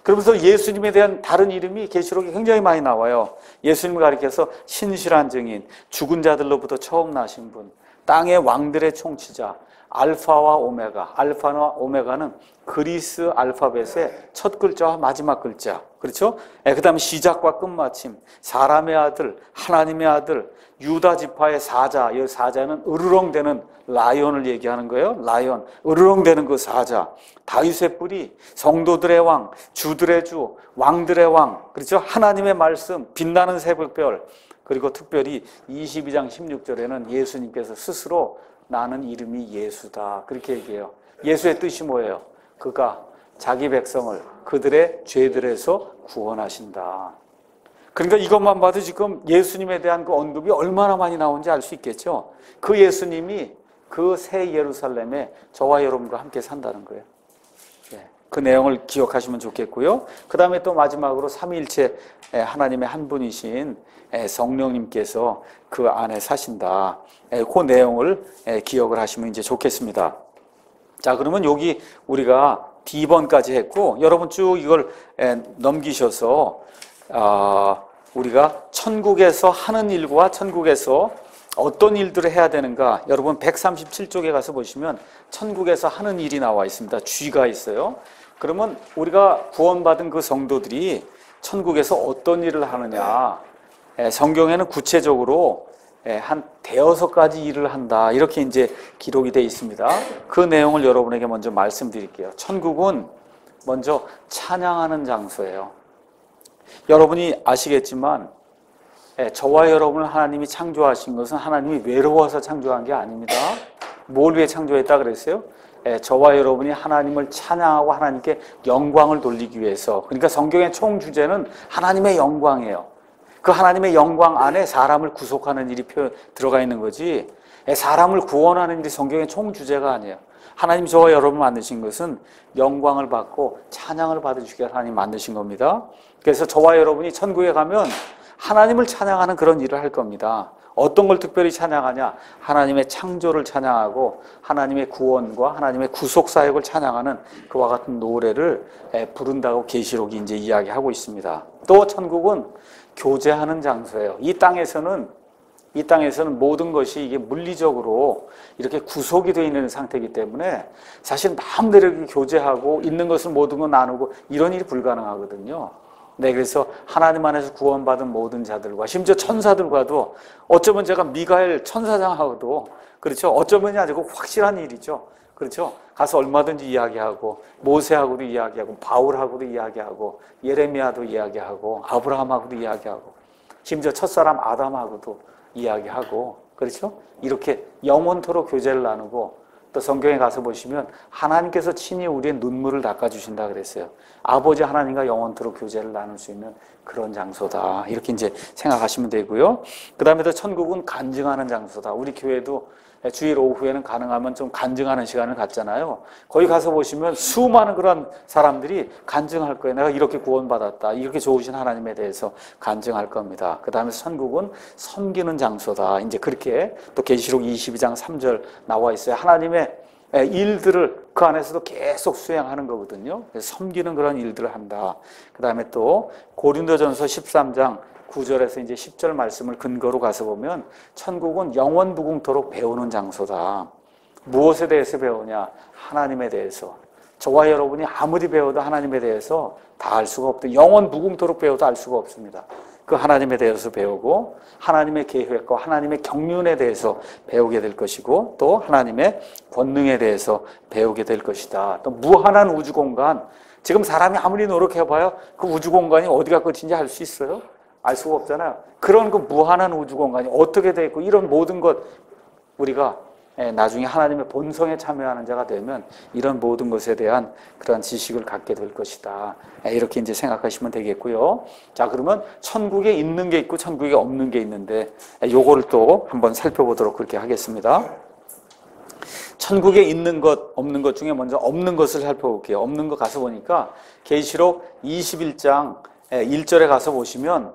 그러면서 예수님에 대한 다른 이름이 계시록에 굉장히 많이 나와요. 예수님을 가리켜서 신실한 증인, 죽은 자들로부터 처음 나신 분, 땅의 왕들의 총치자, 알파와 오메가. 알파와 오메가는 그리스 알파벳의 첫 글자와 마지막 글자. 그렇죠? 그 다음에 시작과 끝마침. 사람의 아들, 하나님의 아들, 유다 지파의 사자. 이 사자는 으르렁대는 라이온을 얘기하는 거예요. 라이온. 으르렁대는 그 사자. 다윗의 뿌리, 성도들의 왕, 주들의 주, 왕들의 왕. 그렇죠? 하나님의 말씀, 빛나는 새벽별. 그리고 특별히 22장 16절에는 예수님께서 스스로 나는 이름이 예수다. 그렇게 얘기해요. 예수의 뜻이 뭐예요? 그가 자기 백성을 그들의 죄들에서 구원하신다. 그러니까 이것만 봐도 지금 예수님에 대한 그 언급이 얼마나 많이 나오는지 알 수 있겠죠. 그 예수님이 그 새 예루살렘에 저와 여러분과 함께 산다는 거예요. 그 내용을 기억하시면 좋겠고요. 그 다음에 또 마지막으로 삼위일체 하나님의 한 분이신 성령님께서 그 안에 사신다. 그 내용을 기억을 하시면 이제 좋겠습니다. 자, 그러면 여기 우리가 D번까지 했고, 여러분 쭉 이걸 넘기셔서 우리가 천국에서 하는 일과 천국에서 어떤 일들을 해야 되는가, 여러분 137쪽에 가서 보시면 천국에서 하는 일이 나와 있습니다. 쥐가 있어요. 그러면 우리가 구원받은 그 성도들이 천국에서 어떤 일을 하느냐, 성경에는 구체적으로 한 대여섯 가지 일을 한다, 이렇게 이제 기록이 되어 있습니다. 그 내용을 여러분에게 먼저 말씀드릴게요. 천국은 먼저 찬양하는 장소예요. 여러분이 아시겠지만 저와 여러분을 하나님이 창조하신 것은 하나님이 외로워서 창조한 게 아닙니다. 뭘 위해 창조했다 그랬어요? 저와 여러분이 하나님을 찬양하고 하나님께 영광을 돌리기 위해서. 그러니까 성경의 총 주제는 하나님의 영광이에요. 그 하나님의 영광 안에 사람을 구속하는 일이 들어가 있는 거지, 사람을 구원하는 일이 성경의 총 주제가 아니에요. 하나님 저와 여러분을 만드신 것은 영광을 받고 찬양을 받으시게 하나님 만드신 겁니다. 그래서 저와 여러분이 천국에 가면 하나님을 찬양하는 그런 일을 할 겁니다. 어떤 걸 특별히 찬양하냐? 하나님의 창조를 찬양하고 하나님의 구원과 하나님의 구속 사역을 찬양하는 그와 같은 노래를 부른다고 계시록이 이제 이야기하고 있습니다. 또 천국은 교제하는 장소예요. 이 땅에서는 모든 것이 이게 물리적으로 이렇게 구속이 되어 있는 상태이기 때문에 사실 마음대로 이렇게 교제하고 있는 것을 모든 걸 나누고 이런 일이 불가능하거든요. 네, 그래서 하나님 안에서 구원받은 모든 자들과 심지어 천사들과도 어쩌면 제가 미가엘 천사장하고도, 그렇죠, 어쩌면이 아니고 확실한 일이죠. 그렇죠. 가서 얼마든지 이야기하고 모세하고도 이야기하고 바울하고도 이야기하고 예레미야도 이야기하고 아브라함하고도 이야기하고 심지어 첫사람 아담하고도 이야기하고, 그렇죠? 이렇게 영원토록 교제를 나누고, 또 성경에 가서 보시면 하나님께서 친히 우리의 눈물을 닦아주신다 그랬어요. 아버지 하나님과 영원토록 교제를 나눌 수 있는 그런 장소다, 이렇게 이제 생각하시면 되고요. 그 다음에 또 천국은 간증하는 장소다. 우리 교회도 주일 오후에는 가능하면 좀 간증하는 시간을 갖잖아요. 거기 가서 보시면 수많은 그런 사람들이 간증할 거예요. 내가 이렇게 구원받았다, 이렇게 좋으신 하나님에 대해서 간증할 겁니다. 그 다음에 천국은 섬기는 장소다. 이제 그렇게 또 계시록 22장 3절 나와 있어요. 하나님의 일들을 그 안에서도 계속 수행하는 거거든요. 그래서 섬기는 그런 일들을 한다. 그 다음에 또 고린도전서 13장 9절에서 이제 10절 말씀을 근거로 가서 보면 천국은 영원 무궁토록 배우는 장소다. 무엇에 대해서 배우냐? 하나님에 대해서. 저와 여러분이 아무리 배워도 하나님에 대해서 다 알 수가 없다. 영원 무궁토록 배워도 알 수가 없습니다. 그 하나님에 대해서 배우고 하나님의 계획과 하나님의 경륜에 대해서 배우게 될 것이고, 또 하나님의 권능에 대해서 배우게 될 것이다. 또 무한한 우주공간, 지금 사람이 아무리 노력해봐야 그 우주공간이 어디가 끝인지 알 수 있어요? 알 수가 없잖아요. 그런 그 무한한 우주공간이 어떻게 되어 있고, 이런 모든 것 우리가 나중에 하나님의 본성에 참여하는 자가 되면 이런 모든 것에 대한 그런 지식을 갖게 될 것이다. 이렇게 이제 생각하시면 되겠고요. 자, 그러면 천국에 있는 게 있고 천국에 없는 게 있는데 요거를 또 한번 살펴보도록 그렇게 하겠습니다. 천국에 있는 것, 없는 것 중에 먼저 없는 것을 살펴볼게요. 없는 것 가서 보니까 계시록 21장 1절에 가서 보시면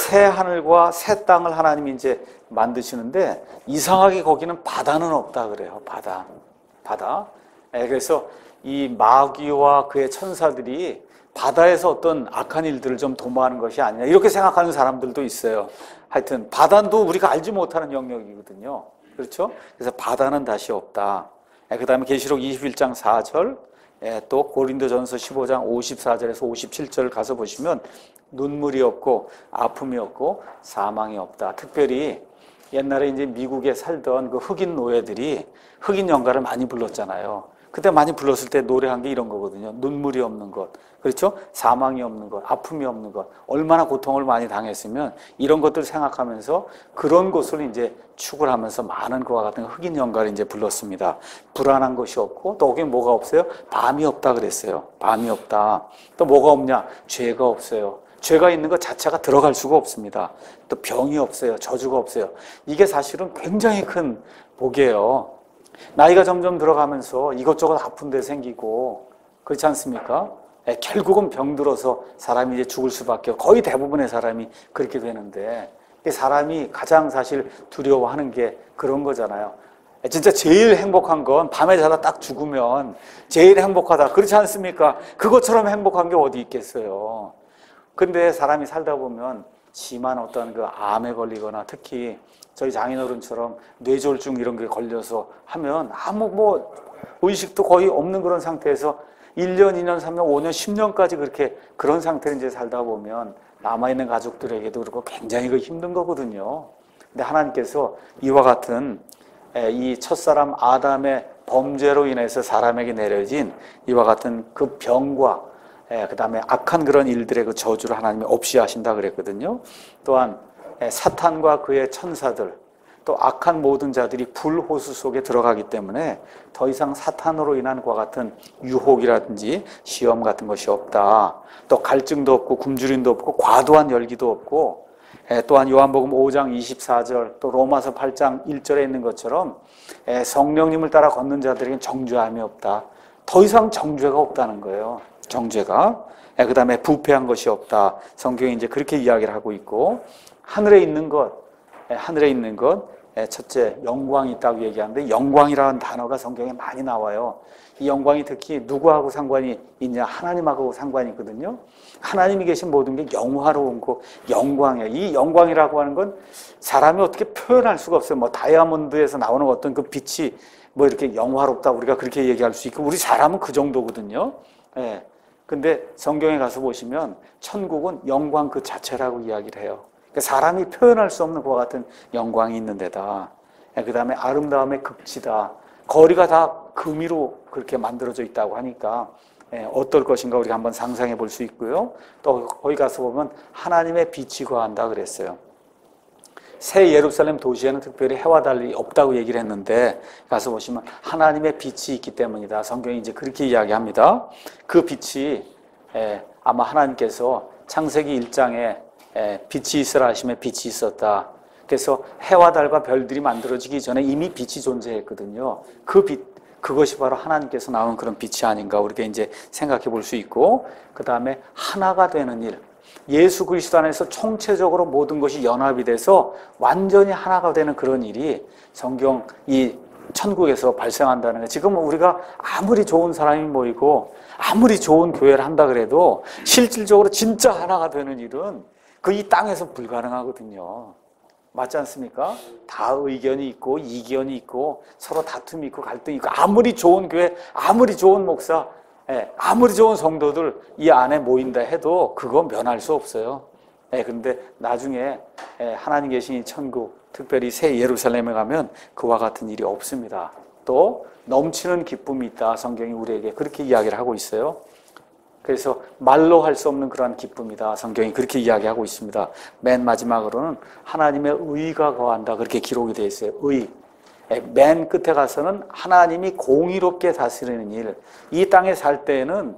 새 하늘과 새 땅을 하나님이 이제 만드시는데 이상하게 거기는 바다는 없다 그래요. 바다. 그래서 이 마귀와 그의 천사들이 바다에서 어떤 악한 일들을 좀 도모하는 것이 아니냐, 이렇게 생각하는 사람들도 있어요. 하여튼 바다도 우리가 알지 못하는 영역이거든요. 그렇죠? 그래서 바다는 다시 없다. 그 다음에 계시록 21장 4절, 또 고린도전서 15장 54절에서 57절 가서 보시면 눈물이 없고 아픔이 없고 사망이 없다. 특별히 옛날에 이제 미국에 살던 그 흑인 노예들이 흑인 연가를 많이 불렀잖아요. 그때 많이 불렀을 때 노래한 게 이런 거거든요. 눈물이 없는 것, 그렇죠? 사망이 없는 것, 아픔이 없는 것, 얼마나 고통을 많이 당했으면 이런 것들 생각하면서 그런 것을 이제 축을 하면서 많은 그와 같은 흑인 연가를 이제 불렀습니다. 불안한 것이 없고 또 거기 뭐가 없어요? 밤이 없다 그랬어요. 밤이 없다. 또 뭐가 없냐? 죄가 없어요. 죄가 있는 것 자체가 들어갈 수가 없습니다. 또 병이 없어요. 저주가 없어요. 이게 사실은 굉장히 큰 복이에요. 나이가 점점 들어가면서 이것저것 아픈 데 생기고 그렇지 않습니까? 결국은 병들어서 사람이 이제 죽을 수밖에 거의 대부분의 사람이 그렇게 되는데 사람이 가장 사실 두려워하는 게 그런 거잖아요. 진짜 제일 행복한 건 밤에 자다 딱 죽으면 제일 행복하다. 그렇지 않습니까? 그것처럼 행복한 게 어디 있겠어요. 근데 사람이 살다 보면 심한 어떤 그 암에 걸리거나 특히 저희 장인어른처럼 뇌졸중 이런 게 걸려서 하면 아무 뭐 의식도 거의 없는 그런 상태에서 1년, 2년, 3년, 5년, 10년까지 그렇게 그런 상태로 이제 살다 보면 남아있는 가족들에게도 그렇고 굉장히 그 힘든 거거든요. 근데 하나님께서 이와 같은 이 첫사람 아담의 범죄로 인해서 사람에게 내려진 이와 같은 그 병과 그 다음에 악한 그런 일들의 그 저주를 하나님이 없이 하신다 그랬거든요. 또한 사탄과 그의 천사들 또 악한 모든 자들이 불호수 속에 들어가기 때문에 더 이상 사탄으로 인한 그와 같은 유혹이라든지 시험 같은 것이 없다. 또 갈증도 없고 굶주림도 없고 과도한 열기도 없고 또한 요한복음 5장 24절 또 로마서 8장 1절에 있는 것처럼 성령님을 따라 걷는 자들에게는 정죄함이 없다. 더 이상 정죄가 없다는 거예요. 정죄가. 그 다음에 부패한 것이 없다. 성경이 이제 그렇게 이야기를 하고 있고 하늘에 있는 것, 첫째 영광이 있다고 얘기하는데 영광이라는 단어가 성경에 많이 나와요. 이 영광이 특히 누구하고 상관이 있냐? 하나님하고 상관이 있거든요. 하나님이 계신 모든 게 영화로운 거 영광이에요. 이 영광이라고 하는 건 사람이 어떻게 표현할 수가 없어요. 뭐 다이아몬드에서 나오는 어떤 그 빛이 뭐 이렇게 영화롭다 우리가 그렇게 얘기할 수 있고 우리 사람은 그 정도거든요. 근데 성경에 가서 보시면 천국은 영광 그 자체라고 이야기를 해요. 그러니까 사람이 표현할 수 없는 그와 같은 영광이 있는 데다. 그 다음에 아름다움의 극치다. 거리가 다 금이로 그렇게 만들어져 있다고 하니까 어떨 것인가 우리가 한번 상상해 볼 수 있고요. 또 거기 가서 보면 하나님의 빛이 거한다 그랬어요. 새 예루살렘 도시에는 특별히 해와 달이 없다고 얘기를 했는데 가서 보시면 하나님의 빛이 있기 때문이다. 성경이 이제 그렇게 이야기합니다. 그 빛이 아마 하나님께서 창세기 1장에 빛이 있으라 하심에 빛이 있었다. 그래서 해와 달과 별들이 만들어지기 전에 이미 빛이 존재했거든요. 그 빛, 그것이 바로 하나님께서 나온 그런 빛이 아닌가 우리가 이제 생각해 볼 수 있고 그 다음에 하나가 되는 일. 예수 그리스도 안에서 총체적으로 모든 것이 연합이 돼서 완전히 하나가 되는 그런 일이 성경 이 천국에서 발생한다는 거예요. 지금 우리가 아무리 좋은 사람이 모이고 아무리 좋은 교회를 한다 그래도 실질적으로 진짜 하나가 되는 일은 그 이 땅에서 불가능하거든요. 맞지 않습니까? 다 의견이 있고 이견이 있고 서로 다툼이 있고 갈등이 있고 아무리 좋은 교회, 아무리 좋은 목사, 아무리 좋은 성도들 이 안에 모인다 해도 그거 면할 수 없어요. 그런데 나중에 하나님 계신 이 천국, 특별히 새 예루살렘에 가면 그와 같은 일이 없습니다. 또 넘치는 기쁨이 있다. 성경이 우리에게 그렇게 이야기를 하고 있어요. 그래서 말로 할 수 없는 그러한 기쁨이다. 성경이 그렇게 이야기하고 있습니다. 맨 마지막으로는 하나님의 의가 거한다. 그렇게 기록이 되어 있어요. 의. 맨 끝에 가서는 하나님이 공의롭게 다스리는 일. 이 땅에 살 때에는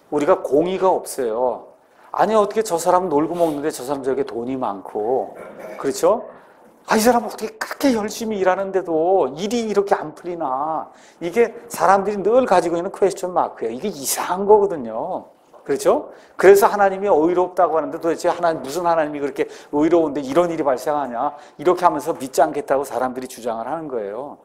우리가 공의가 없어요. 아니 어떻게 저 사람 놀고 먹는데 저 사람 저렇게 돈이 많고 그렇죠? 이 사람 어떻게 그렇게 열심히 일하는데도 일이 이렇게 안 풀리나. 이게 사람들이 늘 가지고 있는 퀘스천 마크예요. 이게 이상한 거거든요. 그렇죠? 그래서 하나님이 의롭다고 하는데 도대체 무슨 하나님이 그렇게 의로운데 이런 일이 발생하냐. 이렇게 하면서 믿지 않겠다고 사람들이 주장을 하는 거예요.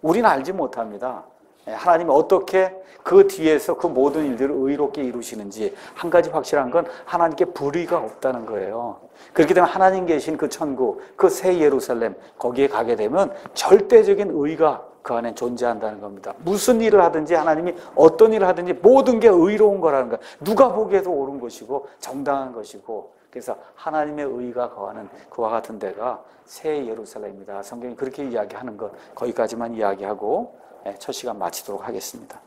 우리는 알지 못합니다. 하나님이 어떻게 그 뒤에서 그 모든 일들을 의롭게 이루시는지 한 가지 확실한 건 하나님께 불의가 없다는 거예요. 그렇기 때문에 하나님 계신 그 천국, 그 새 예루살렘 거기에 가게 되면 절대적인 의가 그 안에 존재한다는 겁니다. 무슨 일을 하든지 하나님이 어떤 일을 하든지 모든 게 의로운 거라는 거예요. 누가 보기에도 옳은 것이고 정당한 것이고, 그래서 하나님의 의가 거하는 그와 같은 데가 새 예루살렘이다. 성경이 그렇게 이야기하는 것, 거기까지만 이야기하고 첫 시간 마치도록 하겠습니다.